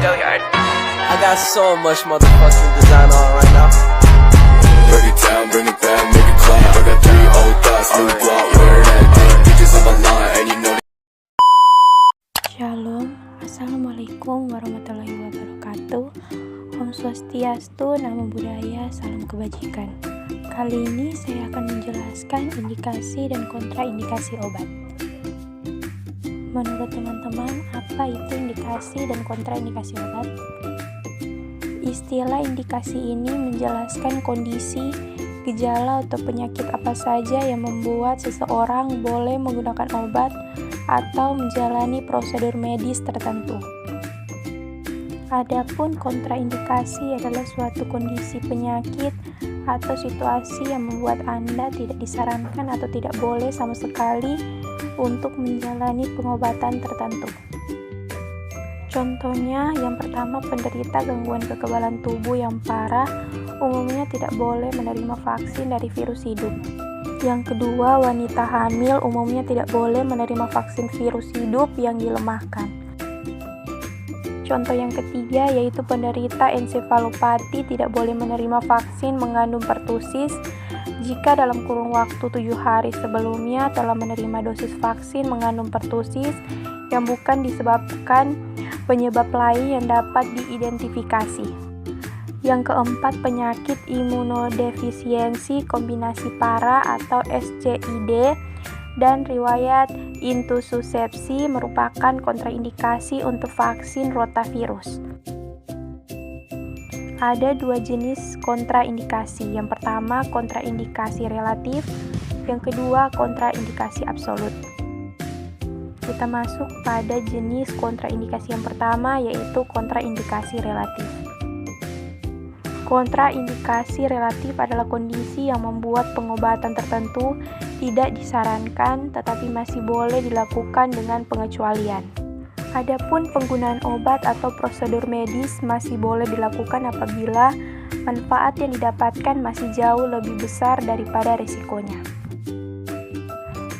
I got so much motherfucking design on right now. Break it down, bring it back, make it clap. I got 3 old thoughts, new block, wear that thing. Bitches on my line, and you know. Shalom, Assalamualaikum warahmatullahi wabarakatuh. Om Swastiastu, Namo Buddhaya, salam kebajikan. Kali ini saya akan menjelaskan indikasi dan kontraindikasi obat. Menurut teman-teman, apa itu indikasi dan kontraindikasi obat? Istilah indikasi ini menjelaskan kondisi, gejala atau penyakit apa saja yang membuat seseorang boleh menggunakan obat atau menjalani prosedur medis tertentu. Adapun kontraindikasi adalah suatu kondisi penyakit atau situasi yang membuat Anda tidak disarankan atau tidak boleh sama sekali untuk menjalani pengobatan tertentu. Contohnya, yang pertama, penderita gangguan kekebalan tubuh yang parah umumnya tidak boleh menerima vaksin dari virus hidup. Yang kedua, wanita hamil umumnya tidak boleh menerima vaksin virus hidup yang dilemahkan. Contoh yang ketiga yaitu penderita ensefalopati tidak boleh menerima vaksin mengandung pertusis jika dalam kurun waktu 7 hari sebelumnya telah menerima dosis vaksin mengandung pertusis yang bukan disebabkan penyebab lain yang dapat diidentifikasi. Yang keempat, penyakit imunodefisiensi kombinasi parah atau SCID dan riwayat intussusepsi merupakan kontraindikasi untuk vaksin rotavirus. Ada 2 jenis kontraindikasi. Yang pertama, kontraindikasi relatif. Yang kedua, kontraindikasi absolut. Kita masuk pada jenis kontraindikasi yang pertama, yaitu kontraindikasi relatif. Kontraindikasi relatif adalah kondisi yang membuat pengobatan tertentu tidak disarankan tetapi masih boleh dilakukan dengan pengecualian. Adapun penggunaan obat atau prosedur medis masih boleh dilakukan apabila manfaat yang didapatkan masih jauh lebih besar daripada risikonya.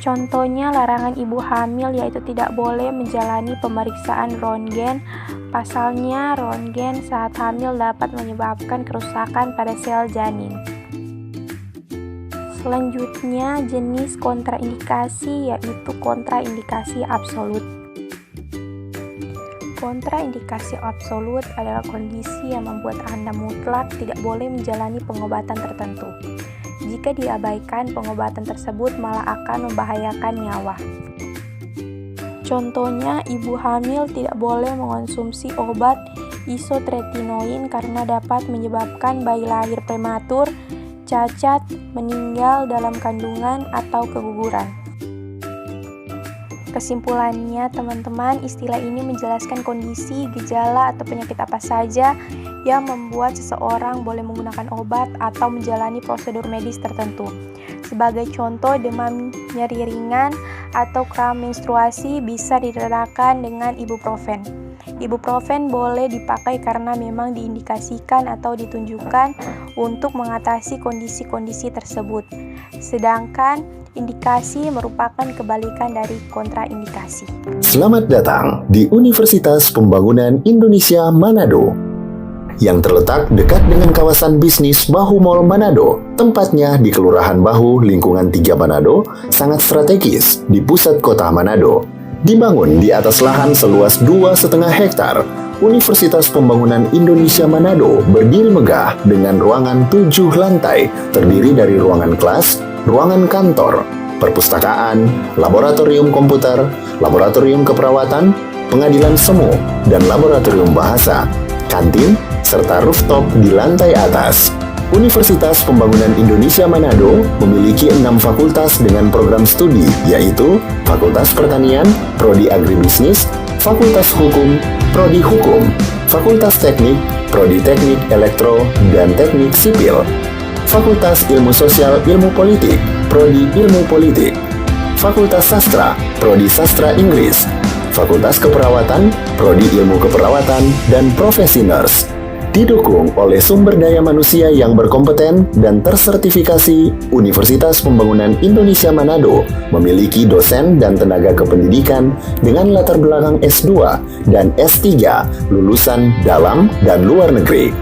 Contohnya larangan ibu hamil yaitu tidak boleh menjalani pemeriksaan röntgen. Pasalnya röntgen saat hamil dapat menyebabkan kerusakan pada sel janin. Selanjutnya jenis kontraindikasi yaitu kontraindikasi absolut. Kontraindikasi absolut adalah kondisi yang membuat Anda mutlak tidak boleh menjalani pengobatan tertentu. Jika diabaikan, pengobatan tersebut malah akan membahayakan nyawa. Contohnya, ibu hamil tidak boleh mengonsumsi obat isotretinoin karena dapat menyebabkan bayi lahir prematur, cacat, meninggal dalam kandungan, atau keguguran. Kesimpulannya, teman-teman, istilah ini menjelaskan kondisi, gejala, atau penyakit apa saja yang membuat seseorang boleh menggunakan obat atau menjalani prosedur medis tertentu. Sebagai contoh, demam nyeri ringan atau kram menstruasi bisa diredakan dengan ibuprofen. Ibuprofen boleh dipakai karena memang diindikasikan atau ditunjukkan untuk mengatasi kondisi-kondisi tersebut. Sedangkan indikasi merupakan kebalikan dari kontraindikasi. Selamat datang di Universitas Pembangunan Indonesia Manado yang terletak dekat dengan kawasan bisnis Bahu Mall Manado. Tempatnya di Kelurahan Bahu, lingkungan 3 Manado, sangat strategis di pusat kota Manado. Dibangun di atas lahan seluas 2,5 hektar, Universitas Pembangunan Indonesia Manado berdiri megah dengan ruangan 7 lantai, terdiri dari ruangan kelas, ruangan kantor, perpustakaan, laboratorium komputer, laboratorium keperawatan, pengadilan semu, dan laboratorium bahasa, kantin, serta rooftop di lantai atas. Universitas Pembangunan Indonesia Manado memiliki 6 fakultas dengan program studi, yaitu Fakultas Pertanian, Prodi Agribisnis, Fakultas Hukum, Prodi Hukum, Fakultas Teknik, Prodi Teknik Elektro dan Teknik Sipil, Fakultas Ilmu Sosial Ilmu Politik, Prodi Ilmu Politik, Fakultas Sastra, Prodi Sastra Inggris, Fakultas Keperawatan, Prodi Ilmu Keperawatan dan Profesi Nurse. Didukung oleh sumber daya manusia yang berkompeten dan tersertifikasi, Universitas Pembangunan Indonesia Manado memiliki dosen dan tenaga kependidikan dengan latar belakang S2 dan S3 lulusan dalam dan luar negeri.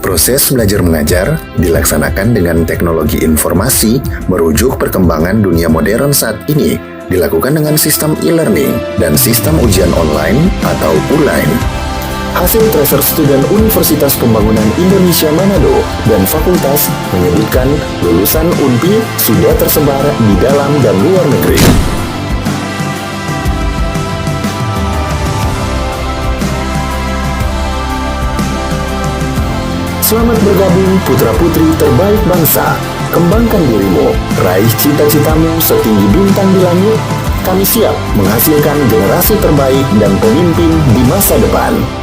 Proses belajar mengajar dilaksanakan dengan teknologi informasi merujuk perkembangan dunia modern saat ini, dilakukan dengan sistem e-learning dan sistem ujian online atau ULAIN. Hasil tracer student Universitas Pembangunan Indonesia Manado dan fakultas menyebutkan lulusan UNPI sudah tersebar di dalam dan luar negeri. Selamat bergabung putra-putri terbaik bangsa. Kembangkan dirimu, raih cita-citamu setinggi bintang di langit. Kami siap menghasilkan generasi terbaik dan pemimpin di masa depan.